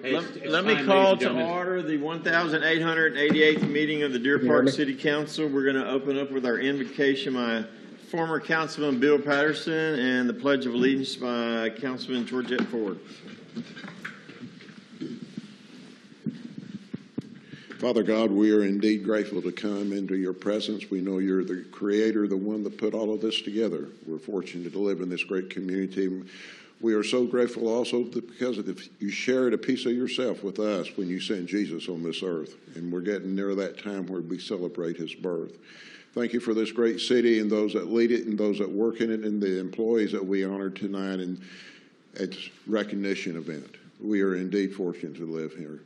Let me call to order the 1,888th meeting of the Deer Park City Council. We're going to open up with our invocation by former Councilman Bill Patterson and the Pledge of Allegiance by Councilman Georgette Ford. Father God, we are indeed grateful to come into your presence. We know you're the creator, the one that put all of this together. We're fortunate to live in this great community. We are so grateful also because you shared a piece of yourself with us when you sent Jesus on this earth. And we're getting near that time where we celebrate his birth. Thank you for this great city and those that lead it and those that work in it and the employees that we honored tonight and its recognition event. We are indeed fortunate to live here.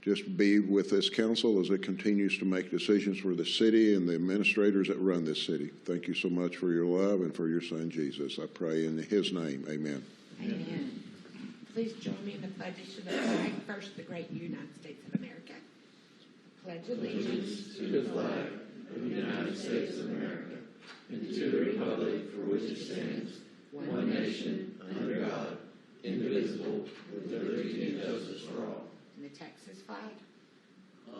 Just be with this council as it continues to make decisions for the city and the administrators that run this city. Thank you so much for your love and for your son, Jesus. I pray in his name, amen. Amen. Please join me in the pledge to the flag. First, the great United States of America. Pledge allegiance to the flag of the United States of America and to the republic for which it stands, one nation, under God, indivisible, with liberty and justice for all. And the Texas flag.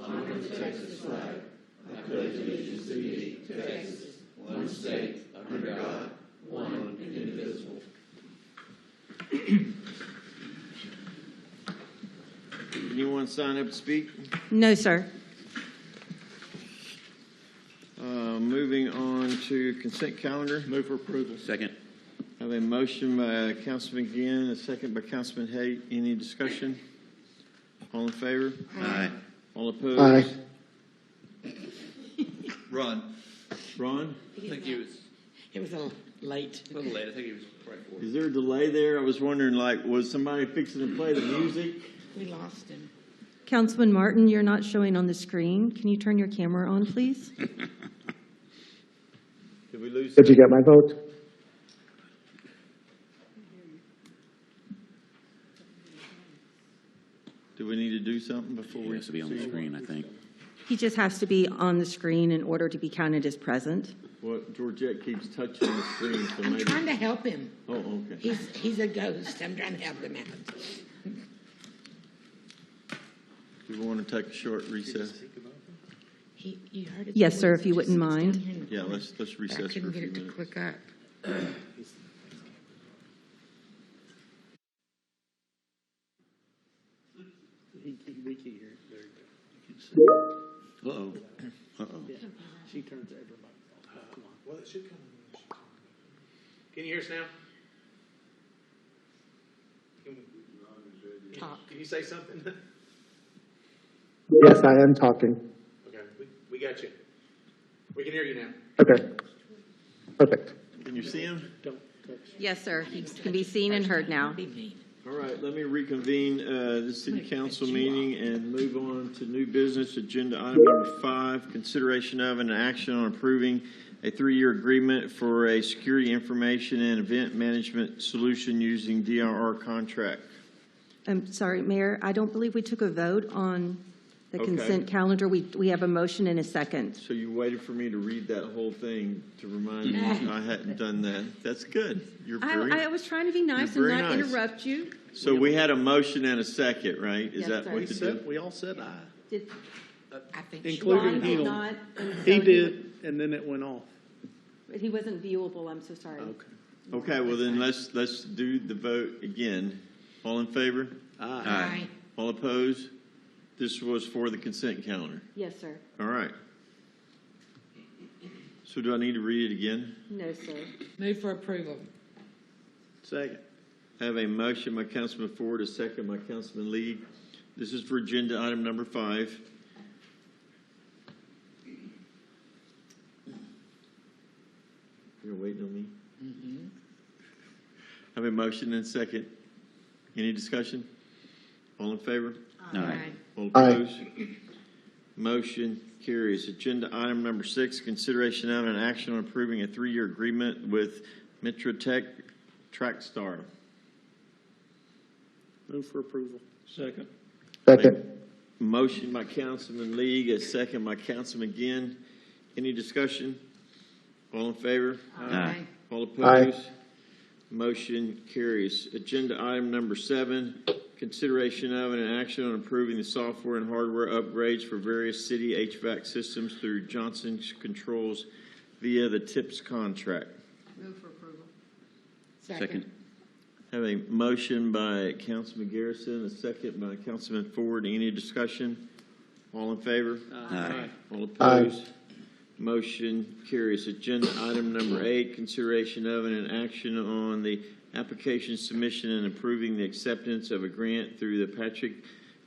Honor the Texas flag. I pledge allegiance to thee, Texas, one state, under God, one and indivisible. Anyone sign up to speak? No, sir. Moving on to consent calendar. Move for approval. Second. I have a motion by Councilman Ginn, a second by Councilman Haight. Any discussion? All in favor? Aye. All opposed? Aye. Ron. Ron? I think he was It was a little late. I think he was right for it. Is there a delay there? I was wondering, was somebody fixing to play the music? We lost him. Councilman Martin, you're not showing on the screen. Can you turn your camera on, please? Did we lose? Did you get my vote? Do we need to do something before we? He has to be on the screen, I think. He just has to be on the screen in order to be counted as present. Well, Georgette keeps touching the screen, so I'm maybe. trying to help him. Oh, okay. He's a ghost. I'm trying to help him out. Do we want to take a short recess? You heard it. Yes, sir, if you wouldn't mind. Yeah, let's recess I for a couldn't get few it to minutes. click up. We can hear it. There you go. Uh-oh. Uh-oh. Yeah. She turns everybody off. Come on. Well, it should come in. Can you hear us now? Talk. Can you say something? Yes, I am talking. Okay, we got you. We can hear you now. Okay. Perfect. Can you see him? Don't touch. Yes, sir. He can be seen and heard now. Be mean. All right, let me reconvene the city council meeting and move on to new business. Agenda item number 5, consideration of an action on approving a 3-year agreement for a security information and event management solution using DRR contract. I'm sorry, Mayor, I don't believe we took a vote on the Okay. consent calendar. We have a motion and a second. So you waited for me to read that whole thing to remind me I hadn't done that. That's good. You're very. I was trying to be nice You're and very not nice. interrupt you. So we had a motion and a second, right? Is Yes, that sir. what the deal? We all said aye. Did I think Including Ron him. did not? and He so did, and then it went off. He wasn't viewable. I'm so sorry. Okay. Okay, well then let's do the vote again. All in favor? Aye. All opposed? This was for the consent calendar. Yes, sir. All right. So do I need to read it again? No, sir. Move for approval. Second. I have a motion by Councilman Ford, a second by Councilman Lee. This is for agenda item number 5. You're waiting on me? Mm-hmm. I have a motion and a second. Any discussion? All in favor? Aye. All Aye. opposed? Motion carries. Agenda item number 6, consideration of an action on approving a 3-year agreement with Metro-Tech Trackstar. Move for approval. Second. Second. Motion by Councilman Lee, a second by Councilman Ginn. Any discussion? All in favor? All opposed? Motion carries. Agenda item number 7, consideration of and an action on approving the software and hardware upgrades for various city HVAC systems through Johnson Controls via the TIPS contract. Move for approval. Second. Have a motion by Councilman Garrison, a second by Councilman Ford. Any discussion? All in favor? Aye. All opposed? Motion carries. Agenda item number 8, consideration of and an action on the application submission and approving the acceptance of a grant through the Patrick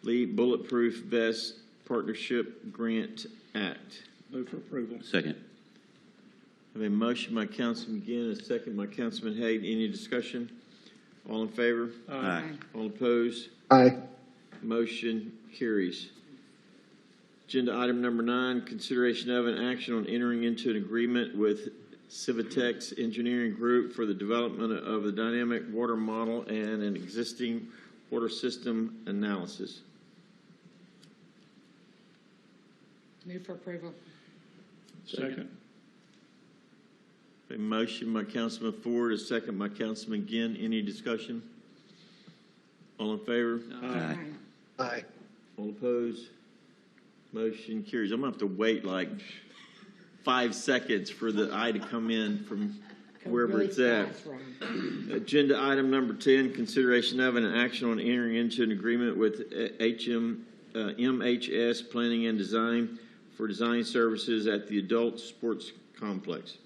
Lee Bulletproof Vest Partnership Grant Act. Move for approval. Second. I have a motion by Councilman McGinn, a second by Councilman Hayden. Any discussion? All in favor? Aye. All opposed? Aye. Motion carries. Agenda item number 9, consideration of an action on entering into an agreement with Civitex Engineering Group for the development of a dynamic water model and an existing water system analysis. Move for approval. Second. A motion by Councilman Ford, a second by Councilman Ginn. Any discussion? All in favor? Aye. Aye. All opposed? Motion carries. I'm going to have to wait like 5 seconds for the eye to come in from wherever Really it's at. fast, Ron. Agenda item number 10, consideration of and an action on entering into an agreement with MHS Planning and Design for design services at the Adult Sports Complex.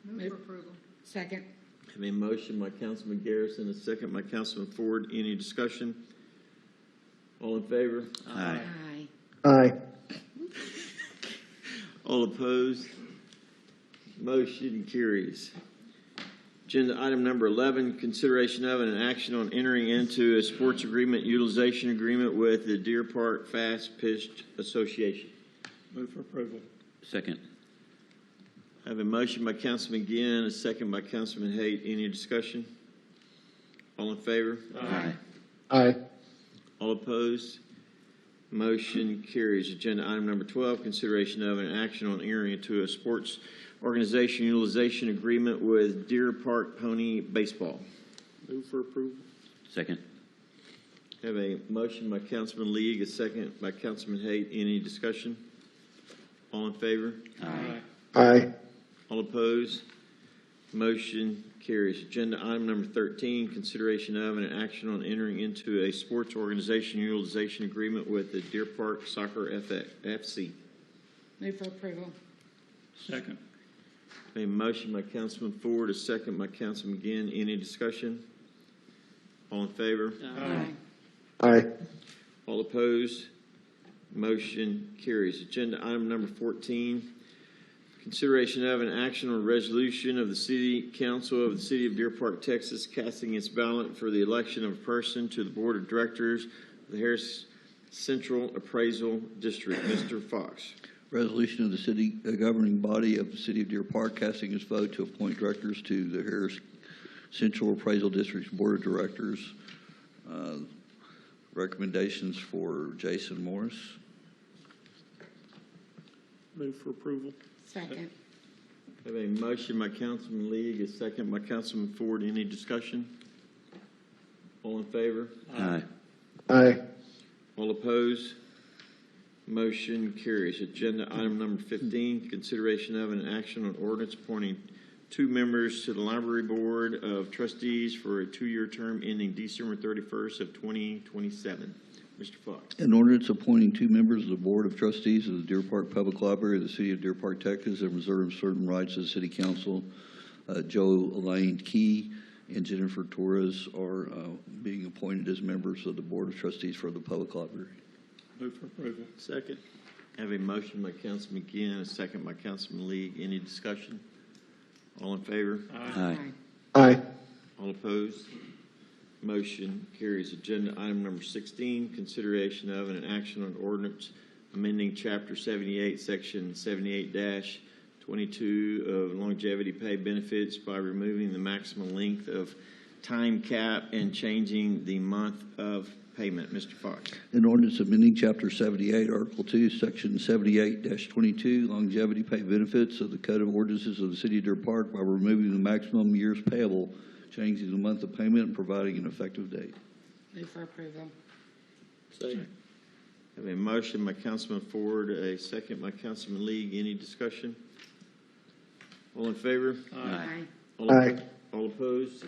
Move for approval. Second. Have a motion by Councilman Garrison, a second by Councilman Ford. Any discussion? All in favor? Aye. Aye. All opposed? Motion carries. Agenda item number 11, consideration of and an action on entering into a sports agreement utilization agreement with the Deer Park Fast Pitch Association. Move for approval. Second. I have a motion by Councilman Ginn, a second by Councilman Haight. Any discussion? All in favor? Aye. Aye. All opposed? Motion carries. Agenda item number 12, consideration of an action on entering into a sports organization utilization agreement with Deer Park Pony Baseball. Move for approval. Second. Have a motion by Councilman League, a second by Councilman Haight. Any discussion? All in favor? Aye. Aye. All opposed? Motion carries. Agenda item number 13, consideration of and an action on entering into a sports organization utilization agreement with the Deer Park Soccer FC. Move for approval. Second. A motion by Councilman Ford, a second by Councilman Ginn. Any discussion? All in favor? Aye. Aye. All opposed? Motion carries. Agenda item number 14, consideration of an action on resolution of the City Council of the City of Deer Park, Texas, casting its ballot for the election of a person to the Board of Directors of the Harris Central Appraisal District. Mr. Fox. Resolution of the city governing body of the City of Deer Park casting its vote to appoint directors to the Harris Central Appraisal District's Board of Directors. Recommendations for Jason Morris. Move for approval. Second. I have a motion by Councilman League, a second by Councilman Ford. Any discussion? All in favor? Aye. Aye. All opposed? Motion carries. Agenda item number 15, consideration of an action on ordinance appointing 2 members to the Library Board of Trustees for a 2-year term ending December 31st of 2027. Mr. Fox. An ordinance appointing 2 members of the Board of Trustees of the Deer Park Public Library of the City of Deer Park, Texas, and reserves certain rights of the City Council. Joe Elaine Key and Jennifer Torres are being appointed as members of the Board of Trustees for the Public Library. Move for approval. Second. I have a motion by Councilman McGinn, a second by Councilman League. Any discussion? All in favor? Aye. Aye. All opposed? Motion carries. Agenda item number 16, consideration of and an action on ordinance amending Chapter 78, Section 78-22 of longevity pay benefits by removing the maximum length of time cap and changing the month of payment. Mr. Fox. An ordinance amending Chapter 78, Article 2, Section 78-22, longevity pay benefits of the Code of Ordinances of the City of Deer Park by removing the maximum years payable, changing the month of payment, and providing an effective date. Move for approval. Second. Have a motion by Councilman Ford, a second by Councilman League. Any discussion? All in favor? Aye. Aye. All opposed?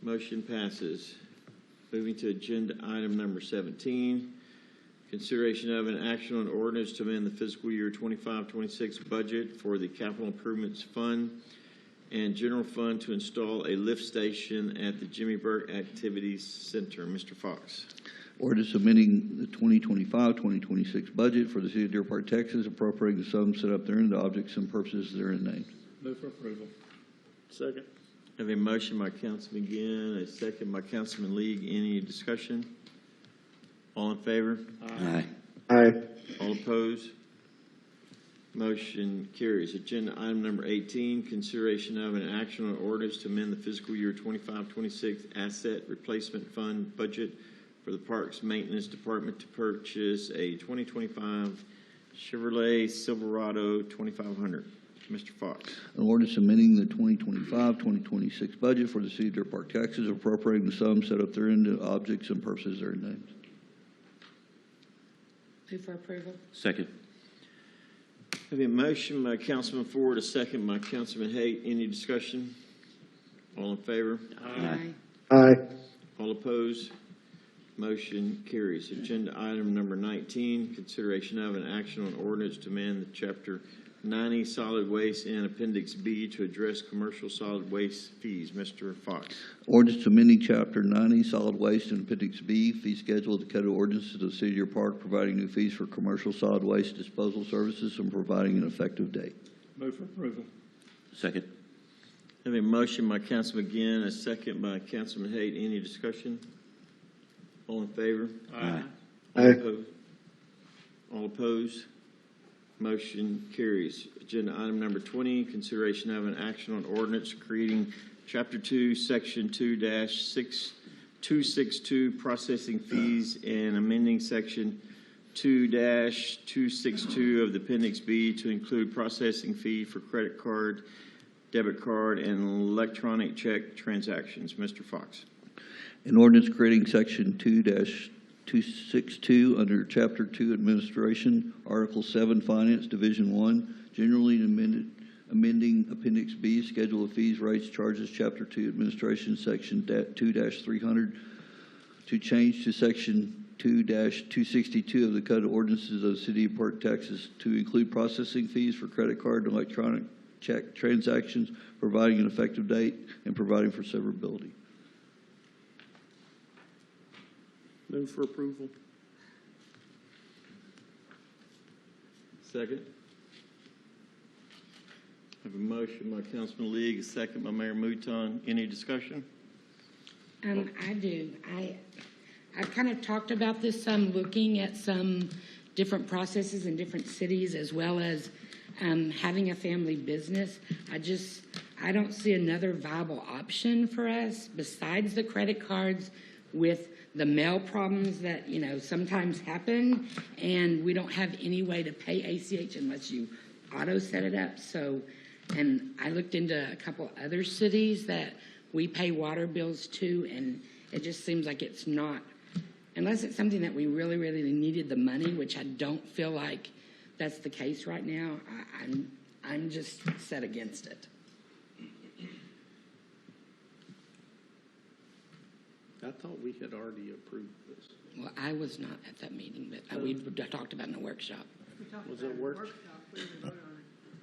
Motion passes. Moving to agenda item number 17, consideration of an action on ordinance to amend the fiscal year 25-26 budget for the Capital Improvements Fund and General Fund to install a lift station at the Jimmy Burke Activities Center. Mr. Fox. Ordinance amending the 2025-2026 budget for the City of Deer Park, Texas, appropriating the sum set up therein, the objects and purposes therein named. Move for approval. Second. I have a motion by Councilman Ginn, a second by Councilman League. Any discussion? All in favor? Aye. Aye. All opposed? Motion carries. Agenda item number 18, consideration of an action on ordinance to amend the fiscal year 25-26 asset replacement fund budget for the Parks Maintenance Department to purchase a 2025 Chevrolet Silverado 2500. Mr. Fox. An ordinance amending the 2025-2026 budget for the City of Deer Park, Texas, appropriating the sum set up therein, the objects and purposes therein named. Move for approval. Second. I have a motion by Councilman Ford, a second by Councilman Haight. Any discussion? All in favor? Aye. Aye. All opposed? Motion carries. Agenda item number 19, consideration of an action on ordinance to amend the Chapter 90 solid waste and Appendix B to address commercial solid waste fees. Mr. Fox. Ordinance amending Chapter 90 solid waste and Appendix B fee schedule of the Code of Ordinances of the City of Deer Park, providing new fees for commercial solid waste disposal services and providing an effective date. Move for approval. Second. I have a motion by Councilman Ginn, a second by Councilman Haight. Any discussion? All in favor? Aye. All Aye. opposed? All opposed? Motion carries. Agenda item number 20, consideration of an action on ordinance creating Chapter 2, Section 2-6262, processing fees, and amending Section 2-262 of the Appendix B to include processing fee for credit card, debit card, and electronic check transactions. Mr. Fox. An ordinance creating Section 2-262 under Chapter 2 Administration, Article 7 Finance, Division 1, generally amending Appendix B, Schedule of Fees, Rates, Charges, Chapter 2 Administration, Section 2-300, to change to Section 2-262 of the Code of Ordinances of the City of Park, Texas, to include processing fees for credit card and electronic check transactions, providing an effective date, and providing for severability. Move for approval. Second. I have a motion by Councilman League, a second by Mayor Mouton. Any discussion? I do. I've kind of talked about this some, looking at some different processes in different cities, as well as having a family business. I don't see another viable option for us besides the credit cards, with the mail problems that, sometimes happen, and we don't have any way to pay ACH unless you auto set it up. So, and I looked into a couple other cities that we pay water bills to, and it just seems like it's not, unless it's something that we really, really needed the money, which I don't feel like that's the case right now. I'm just set against it. I thought we had already approved this. Well, I was not at that meeting, but we talked about it in a workshop. Was it work?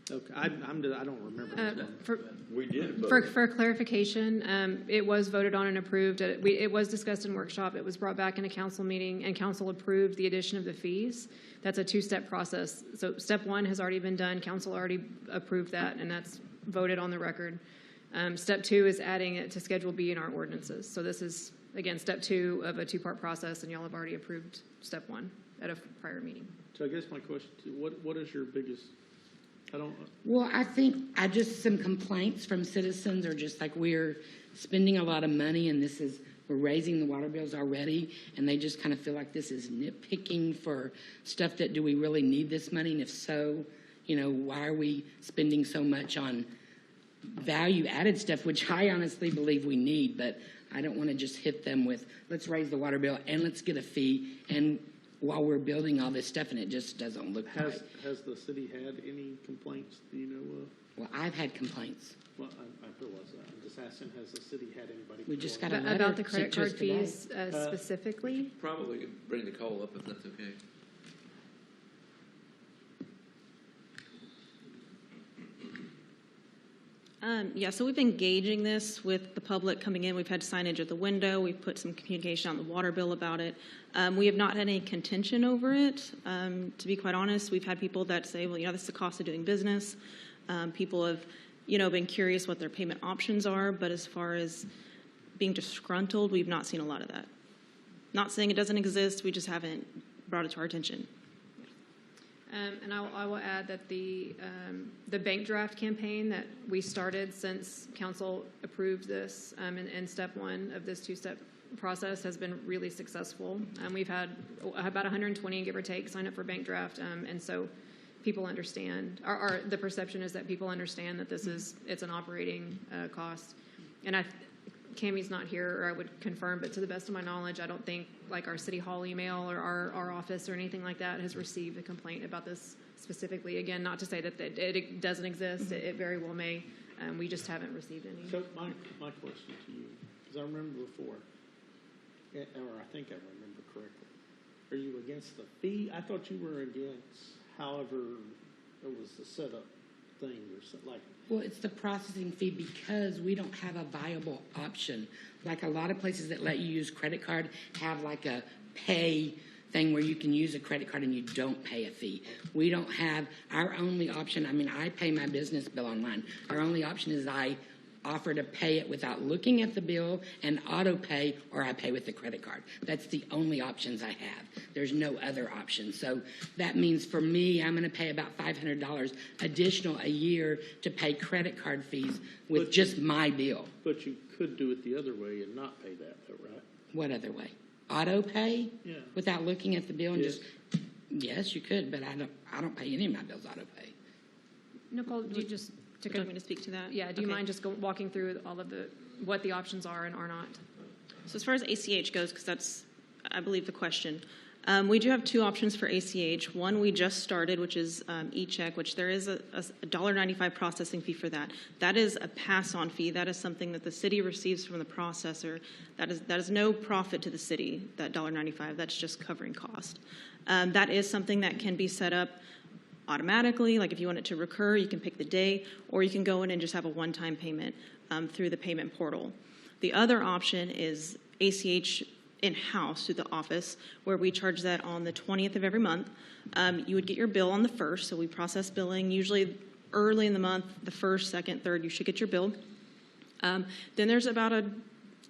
Okay, I don't remember this one. We did. For clarification, it was voted on and approved. It was discussed in workshop. It was brought back in a council meeting, and council approved the addition of the fees. That's a two-step process. So step one has already been done. Council already approved that, and that's voted on the record. Step two is adding it to Schedule B in our ordinances. So this is, again, step two of a two-part process, and y'all have already approved step one at a prior meeting. So I guess my question to you, what is your biggest, Well, I think just some complaints from citizens are just like, we're spending a lot of money, and we're raising the water bills already, and they just kind of feel like this is nitpicking for stuff that, do we really need this money? And if so, why are we spending so much on value-added stuff, which I honestly believe we need, but I don't want to just hit them with, let's raise the water bill and let's get a fee, and while we're building all this stuff, and it just doesn't look right. Has the city had any complaints, do you know of? Well, I've had complaints. Well, I realize that. I'm just asking, has the city had anybody? We just complain? got a letter About the credit sent to us card today. fees specifically? Probably bring the call up if that's okay. Yeah, so we've been gauging this with the public coming in. We've had signage at the window. We've put some communication on the water bill about it. We have not had any contention over it. To be quite honest, we've had people that say, well, this is the cost of doing business. People have, been curious what their payment options are, but as far as being disgruntled, we've not seen a lot of that. Not saying it doesn't exist, we just haven't brought it to our attention. And I will add that the bank draft campaign that we started since council approved this in step one of this two-step process has been really successful. We've had about 120, give or take, sign up for bank draft, and so people understand. The perception is that people understand that it's an operating cost. And Cammie's not here, or I would confirm, but to the best of my knowledge, I don't think like our city hall email or our office or anything like that has received a complaint about this specifically. Again, not to say that it doesn't exist. It very well may. We just haven't received any. So my question to you, because I remember before, or I think I remember correctly, are you against the fee? I thought you were against, however, it was the setup thing or something like. Well, it's the processing fee because we don't have a viable option. Like a lot of places that let you use credit card have like a pay thing where you can use a credit card and you don't pay a fee. We don't have, our only option, I pay my business bill online. Our only option is I offer to pay it without looking at the bill and auto pay, or I pay with the credit card. That's the only options I have. There's no other option. So that means for me, I'm going to pay about $500 additional a year to pay credit card fees with just my bill. But you could do it the other way and not pay that, though, right? What other way? Auto pay? Yeah. Without looking at the bill and Yes. yes, you could, but I don't pay any of my bills auto pay. Nicole, do you just Would you like me to speak to that? Yeah, do you Okay. mind just walking through all of what the options are and are not? So as far as ACH goes, because that's, I believe, the question, we do have two options for ACH. One we just started, which is e-check, which there is a $1.95 processing fee for that. That is a pass-on fee. That is something that the city receives from the processor. That is no profit to the city, that $1.95. That's just covering cost. That is something that can be set up automatically. Like if you want it to recur, you can pick the day, or you can go in and just have a one-time payment through the payment portal. The other option is ACH in-house through the office, where we charge that on the 20th of every month. You would get your bill on the 1st, so we process billing usually early in the month, the 1st, 2nd, 3rd, you should get your bill. Then there's about a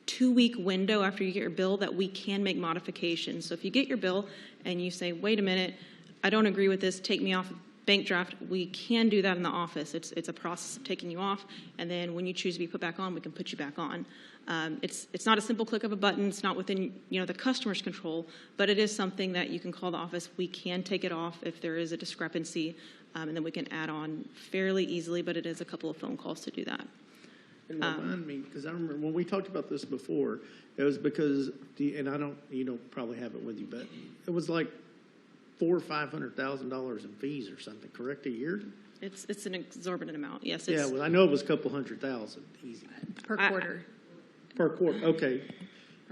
2-week window after you get your bill that we can make modifications. So if you get your bill and you say, wait a minute, I don't agree with this, take me off bank draft, we can do that in the office. It's a process of taking you off, and then when you choose to be put back on, we can put you back on. It's not a simple click of a button. It's not within the customer's control, but it is something that you can call the office. We can take it off if there is a discrepancy, and then we can add on fairly easily, but it is a couple of phone calls to do that. And remind me, because I remember when we talked about this before, it was because, and you don't probably have it with you, but it was like $400,000 or $500,000 in fees or something, correct, a year? It's an exorbitant amount, yes. Yeah, well, I know it was a couple $100,000, easy. Per quarter. Per quarter, okay.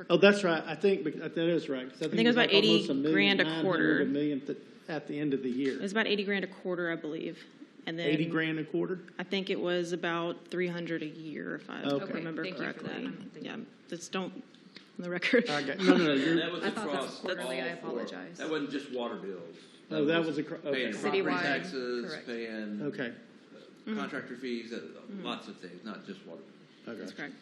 Oh, that's right, I think that is right. 'Cause I think it was about like almost $80 grand a $1,900,000, quarter. $1 million at the end of the year. It was about $80 grand a quarter, I believe. And then $80 grand a quarter? I think it was about $300 a year, if I Okay. remember Thank you for correctly. that. Yeah, just don't, on the record. No, you're, That was I thought that was across quarterly. all I four. apologize. That wasn't just water bills. oh, that was, okay. Paying property Citywide, taxes, correct. paying Okay, contractor fees, lots of things, not just water. okay. That's correct.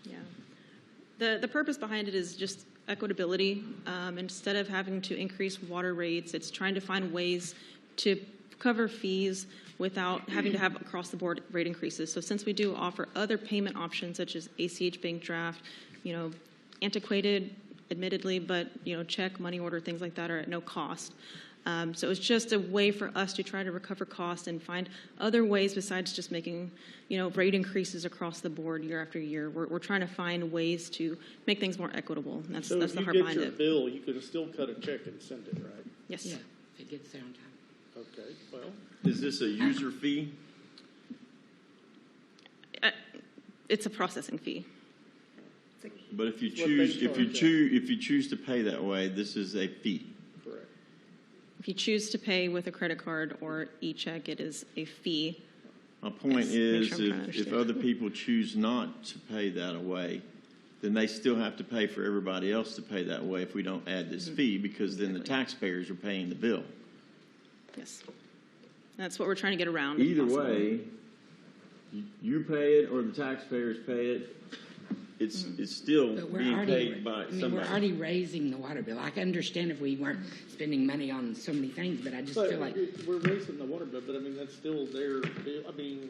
Yeah. The purpose behind it is just equitability. Instead of having to increase water rates, it's trying to find ways to cover fees without having to have across-the-board rate increases. So since we do offer other payment options such as ACH bank draft, antiquated, admittedly, but check, money order, things like that are at no cost. So it's just a way for us to try to recover costs and find other ways besides just making, rate increases across the board year after year. We're trying to find ways to make things more equitable. That's the heart behind So if you get your it. bill, you could still cut a check and send it, right? Yes. Yeah, if it gets there on time. Okay, well, Is this a user fee? It's a processing fee. But if you It's what they choose to pay that way, this is a fee. correct. If you choose to pay with a credit card or e-check, it is a fee. My point Yes, make is, sure I'm trying to if understand. other people choose not to pay that away, then they still have to pay for everybody else to pay that way if we don't add this fee, because then the taxpayers are paying the bill. Yes. That's what we're trying to get around. if Either possible. way, you pay it or the taxpayers pay it, it's still But we're being already, paid by we're somebody. already raising the water bill. I can understand if we weren't spending money on so many things, but I just But feel like, we're raising the water bill, but I mean, that's still their bill. I mean,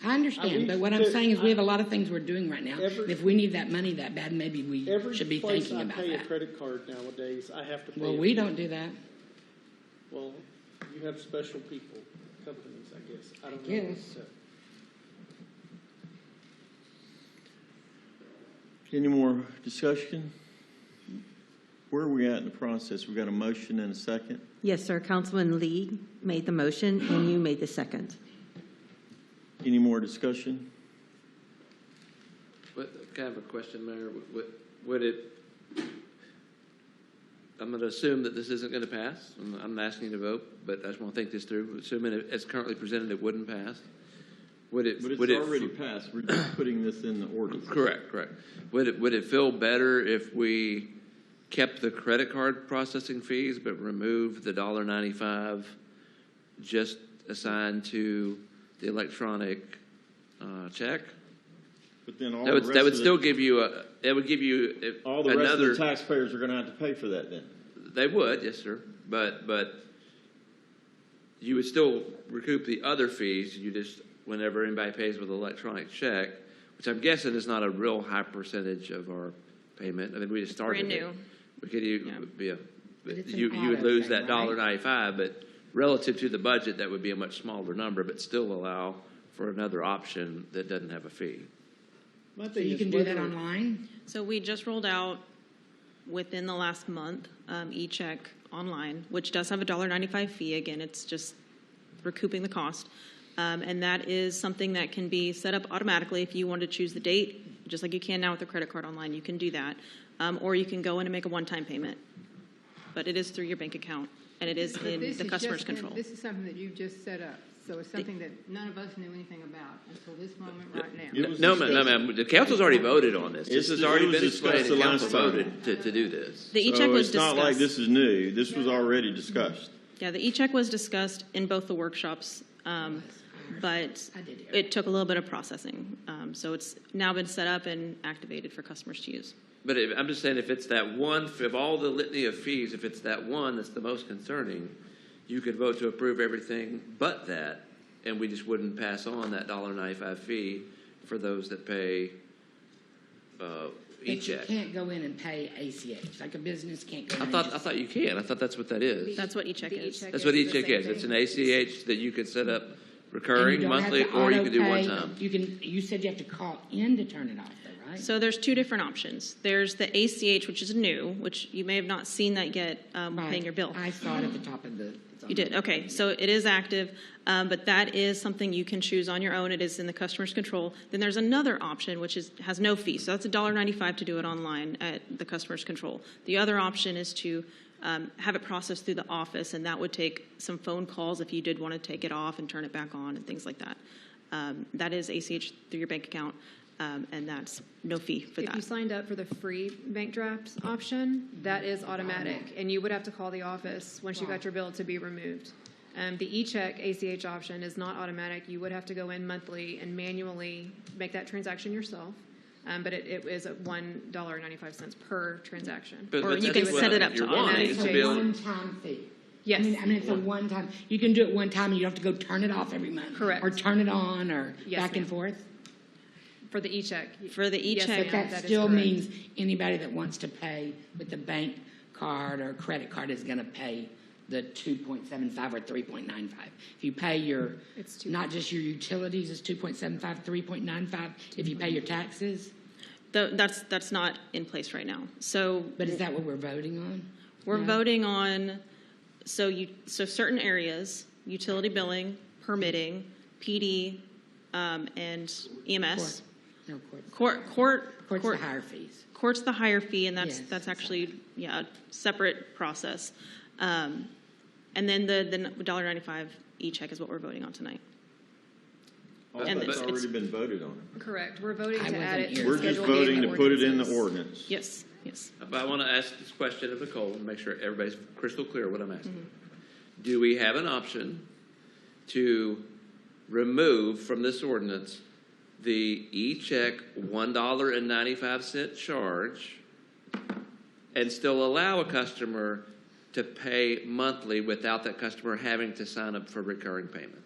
I understand, but what I'm saying is we have a lot of things we're doing right now. And if we need that money that bad, maybe we every should be place thinking I about pay a that. credit card nowadays, I have to pay. Well, a we fee. don't do that. Well, you have special people, companies, I guess. I don't know. Yes. Any more discussion? Where are we at in the process? We got a motion and a second? Yes, sir. Councilman Lee made the motion, and you made the second. Any more discussion? Kind of a question, Mayor. Would it, I'm going to assume that this isn't going to pass. I'm not asking you to vote, but I just want to think this through. Assuming it's currently presented, it wouldn't pass. But it's already passed. We're just putting this in the ordinance. Correct. Would it feel better if we kept the credit card processing fees but removed the $1.95 just assigned to the electronic check? But then all That the would, rest that would of still give you all the rest of another. the taxpayers are going to have to pay for that then. They would, yes, sir. But you would still recoup the other fees. You just, whenever anybody pays with an electronic check, which I'm guessing is not a real high percentage of our payment. I mean, we just started brand new. it. We could be a, But it's an you would auto lose thing, that $1.95, but relative to the budget, that would be a much smaller number, but still allow for another option that doesn't have a fee. My So thing you is can do that whether- online? So we just rolled out within the last month e-check online, which does have a $1.95 fee. Again, it's just recouping the cost. And that is something that can be set up automatically if you want to choose the date, just like you can now with a credit card online. You can do that. Or you can go in and make a one-time payment. But it is through your bank account, and it is in the customer's control. This is something that you've just set up, so it's something that none of us knew anything about until this moment right now. It was No, discussed- ma'am. The council's already voted on this. This has already it was been explained. discussed The the council last time. voted to do this. The e-check So was it's not like discussed. this is new. This was already discussed. Yeah, the e-check was discussed in both the workshops, but I did hear it took a little bit of processing. So it's now been set up and activated for customers to use. But I'm just saying, if it's that one, of all the litany of fees, if it's that one that's the most concerning, you could vote to approve everything but that, and we just wouldn't pass on that $1.95 fee for those that pay But you e-check. can't go in and pay ACH, like a business can't go in I and thought just- you can. I thought that's what that is. That's what e-check is. That's what e-check is. It's an ACH that you can set up And you recurring, don't have monthly, to or you can do one auto-pay. time. You said you have to call in to turn it off though, right? So there's two different options. There's the ACH, which is new, which you may have not seen that yet Right. paying your bill. I saw it at the top of the. You did, okay. So it is active, but that is something you can choose on your own. It is in the customer's control. Then there's another option, which has no fee. So that's $1.95 to do it online at the customer's control. The other option is to have it processed through the office, and that would take some phone calls if you did want to take it off and turn it back on and things like that. That is ACH through your bank account, and that's no fee for If you that. signed up for the free bank drafts option, that is automatic, and you would have to call the office once you got your bill to be removed. The e-check ACH option is not automatic. You would have to go in monthly and manually make that transaction yourself, but it is at $1.95 per transaction. But Or you that's can what set it up to you're wanting automatic It's to a be able- one-time fee. Yes. I mean, it's a one-time. You can do it one time and you don't have to go turn it off every month. Correct. Or turn it on or Yes, back and ma'am. forth. For the e-check. For the Yes, e-check, But ma'am, that is still correct. means anybody that wants to pay with the bank card or credit card is going to pay the 2.75 or 3.95. If you pay your, It's two- not just your utilities, it's 2.75, 3.95. If you pay your taxes, That's not in place right now. So but is that what we're voting on? we're No? voting on, so certain areas, utility billing, permitting, PD, and EMS. No, court. Court's the higher fees. Court's the higher fee, and Yes, that's actually, yeah, a separate process. And then the $1.95 e-check is what we're voting on tonight. And It's it's- already been voted on. Correct. We're voting I to add it wasn't to here. the We're just Schedule B voting and to put it in the ordinances. ordinance. Yes, yes. But I want to ask this question of Nicole and make sure everybody's crystal clear what I'm asking. Do we have an option to remove from this ordinance the e-check $1.95 charge and still allow a customer to pay monthly without that customer having to sign up for recurring payments?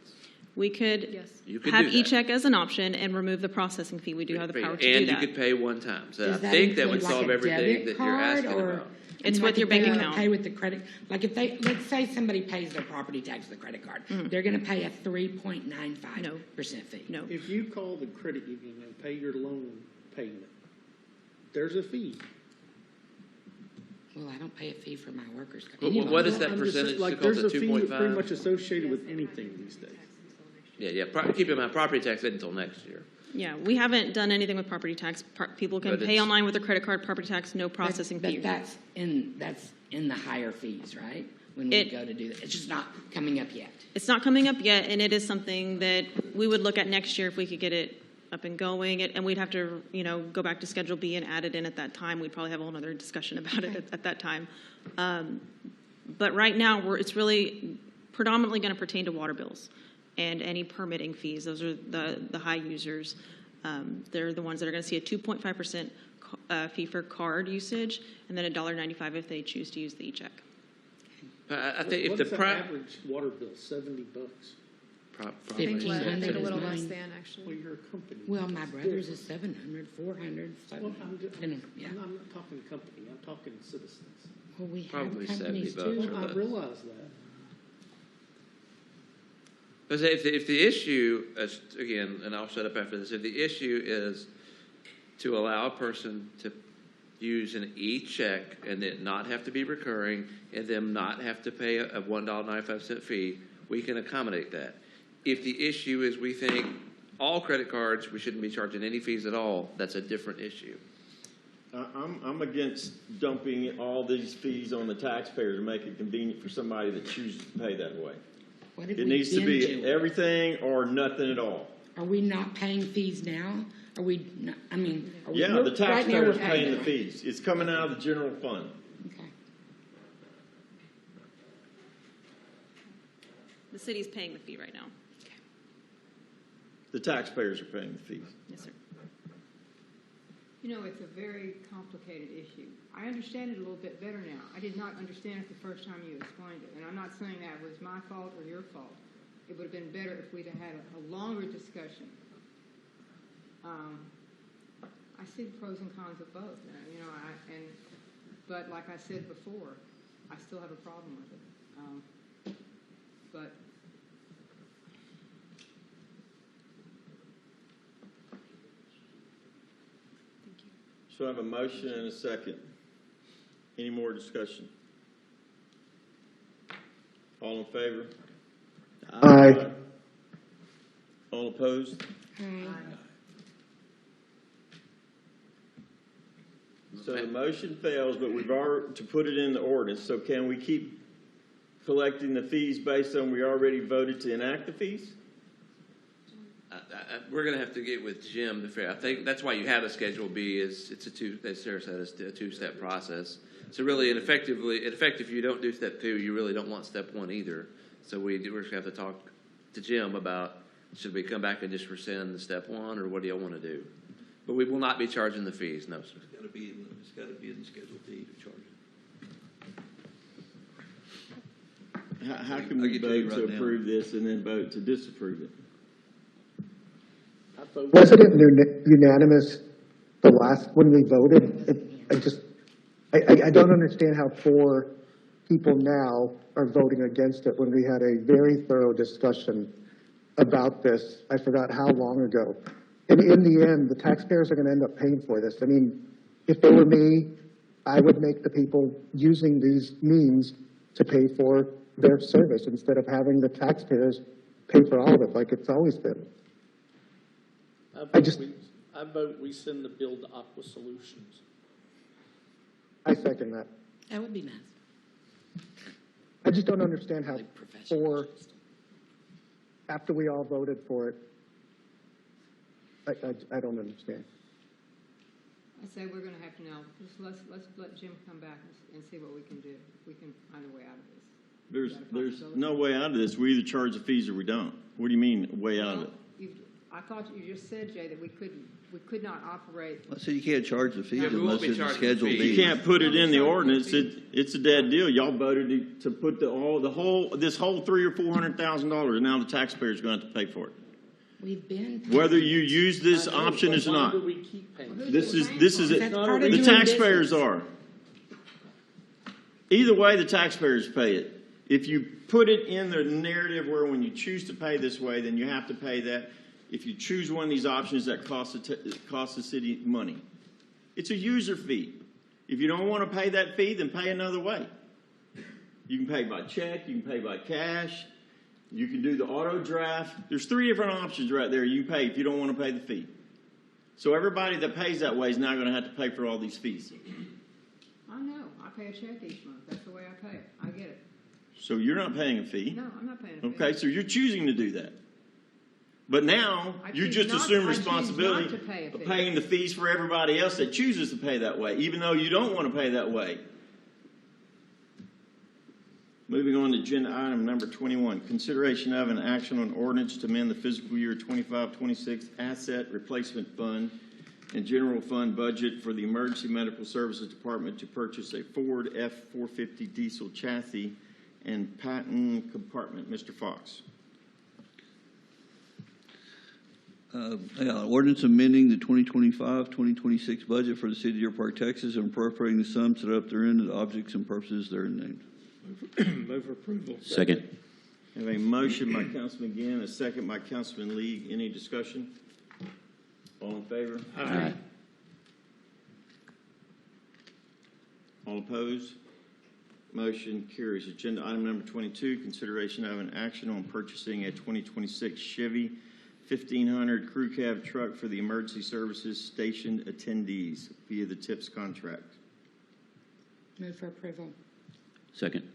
We could Yes. You could have do that. e-check as an option and remove the processing fee. We do have the power to do And you that. could pay one time. So I Does that think that include would like solve a everything debit that you're card, asking or- about. It's like with if your they bank wanna account. Pay with the credit, like if they, let's say somebody pays their property tax with a credit card, they're gonna pay a 3.95% fee. No. If you call the credit union and pay your loan payment, there's a fee. Well, I don't pay a fee for my workers. But what is that I'm just saying, percentage? like, Nicole's there's at a fee pretty 2.5? much associated with anything these days. Yeah. Keep in mind, property tax isn't until next year. Yeah, we haven't done anything with property tax. People can But pay it's- online with their credit card, property tax, no processing fee. But that's in the higher fees, right? When we go to do that. It's just not coming up yet. It's not coming up yet, and it is something that we would look at next year if we could get it up and going, and we'd have to, go back to Schedule B and add it in at that time. We'd probably have a whole other discussion about it at that time. But right now, it's really predominantly going to pertain to water bills and any permitting fees. Those are the high users. They're the ones that are going to see a 2.5% fee for card usage, and then $1.95 if they choose to use the e-check. I think if What's the the average water bill? $70. I think $1500 I think a is little less mine. than, Well, actually. you're a company. Well, my brother's is 700, 400, Well, I'm yeah. not talking company. I'm talking citizens. Well, we have Probably companies $70 too. or Well, I less. realize that. Because if the issue, again, and I'll shut up after this, if the issue is to allow a person to use an e-check and it not have to be recurring and them not have to pay a $1.95 fee, we can accommodate that. If the issue is we think all credit cards, we shouldn't be charging any fees at all, that's a different issue. I'm against dumping all these fees on the taxpayer to make it convenient for somebody that chooses to pay that way. What have It we needs to been be doing? everything or nothing at all. Are we not paying fees now? Are we, not, I mean, are we, Yeah, we're- the right now taxpayer's we're paying the them. fees. It's coming out of the general fund. Okay. The city's paying the fee right now. The taxpayers are paying the fees. Yes, sir. It's a very complicated issue. I understand it a little bit better now. I did not understand it the first time you explained it, and I'm not saying that was my fault or your fault. It would have been better if we'd have had a longer discussion. I see the pros and cons of both, but like I said before, I still have a problem with it. But So I have a motion and a second. Any more discussion? All in favor? Aye. All opposed? So the motion fails, but we've already, to put it in the ordinance, so can we keep collecting the fees based on we already voted to enact the fees? We're going to have to get with Jim to figure. I think that's why you have a Schedule B. As Sarah said, it's a two-step process. So really, in effect, if you don't do step 2, you really don't want step 1 either. So we're just going to have to talk to Jim about should we come back and just rescind the step 1, or what do y'all want to do? But we will not be charging the fees. No, sir. It's got to be in Schedule D to charge it. How can I'll we get to you vote to right now. approve this and then vote to disapprove it? Wasn't it unanimous the last, when we voted? I don't understand how 4 people now are voting against it when we had a very thorough discussion about this. I forgot how long ago. And in the end, the taxpayers are going to end up paying for this. I mean, if it were me, I would make the people using these means to pay for their service instead of having the taxpayers pay for all of it like it's always been. I vote we send the bill to Aqua Solutions. I second that. That would be nice. I just don't understand how Like professional. after we all voted for it, I don't understand. I say we're gonna have to now, just let's let Jim come back and see what we can do. If we can find a way out of this. There's no way out of this. We either charge the fees or we don't. What do you mean, way out of it? I thought you just said, Jay, that we could not operate. I said you can't charge the fees Yeah, we won't unless be it's a charging scheduled fees. fee. You can't put it in the ordinance. It's a dead deal. Y'all voted to put this whole $300,000 or $400,000. Now the taxpayer's going to have to pay for it. We've been. Whether you use this option or not. Why do we keep paying? This is it. That's part of The doing taxpayers business. are. Either way, the taxpayers pay it. If you put it in the narrative where when you choose to pay this way, then you have to pay that. If you choose one of these options that costs the city money, it's a user fee. If you don't want to pay that fee, then pay another way. You can pay by check. You can pay by cash. You can do the auto draft. There's 3 different options right there you can pay if you don't want to pay the fee. So everybody that pays that way is now going to have to pay for all these fees. I know, I pay a check each month. That's the way I pay it. I get it. So you're not paying a fee. No, I'm not paying a fee. Okay, so you're choosing to do that. But now, I you choose just not- assume I choose responsibility not to pay a of fee. paying the fees for everybody else that chooses to pay that way, even though you don't want to pay that way. Moving on to agenda item number 21, consideration of an action on ordinance to amend the fiscal year 25-26 asset replacement fund and general fund budget for the Emergency Medical Services Department to purchase a Ford F-450 diesel chassis and patent compartment. Mr. Fox. Ordinance amending the 2025-2026 budget for the city of Deer Park, Texas, and appropriating the sums that are up therein to the objects and purposes therein named. Move for approval. Second. I have a motion by Councilman Gann, a second by Councilman Lee. Any discussion? All in favor? Aye. All opposed? Motion carries. Agenda item number 22, consideration of an action on purchasing a 2026 Chevy 1500 crew cab truck for the emergency services station attendees via the TIPS contract. Move for approval. Second.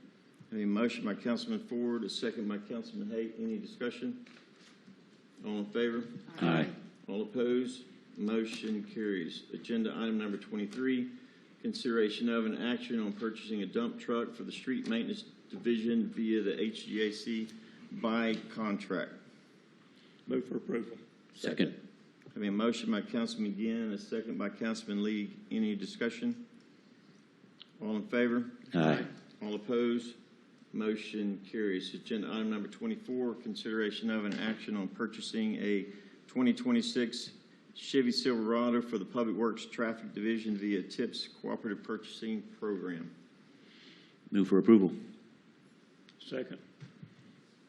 I have a motion by Councilman Ford, a second by Councilman Haight. Any discussion? All in favor? Aye. All opposed? Motion carries. Agenda item number 23, consideration of an action on purchasing a dump truck for the street maintenance division via the HGAC by contract. Move for approval. Second. I have a motion by Councilman Gann, a second by Councilman Lee. Any discussion? All in favor? Aye. All opposed? Motion carries. Agenda item number 24, consideration of an action on purchasing a 2026 Chevy Silverado for the Public Works Traffic Division via TIPS Cooperative Purchasing Program. Move for approval. Second.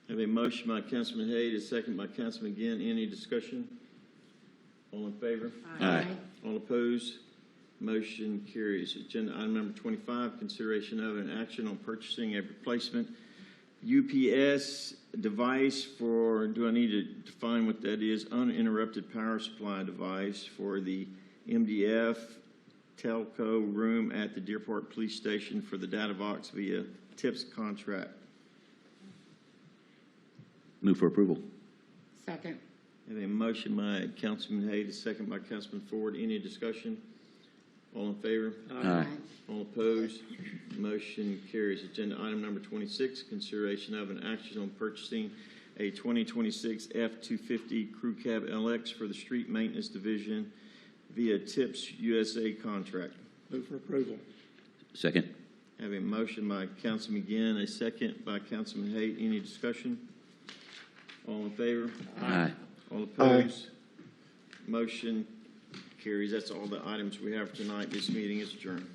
I have a motion by Councilman Hayes, a second by Councilman Gann. Any discussion? All in favor? Aye. All opposed? Motion carries. Agenda item number 25, consideration of an action on purchasing a replacement UPS device for, do I need to define what that is? Uninterrupted power supply device for the MDF telco room at the Deer Park Police Station for the data box via TIPS contract. Move for approval. Second. I have a motion by Councilman Hayes, a second by Councilman Ford. Any discussion? All in favor? Aye. All opposed? Motion carries. Agenda item number 26, consideration of an action on purchasing a 2026 F-250 Crew Cab LX for the Street Maintenance Division via TIPS USA contract. Move for approval. Second. I have a motion by Councilman Gann, a second by Councilman Haight. Any discussion? All in favor? Aye. All opposed? Motion carries. That's all the items we have tonight. This meeting is adjourned.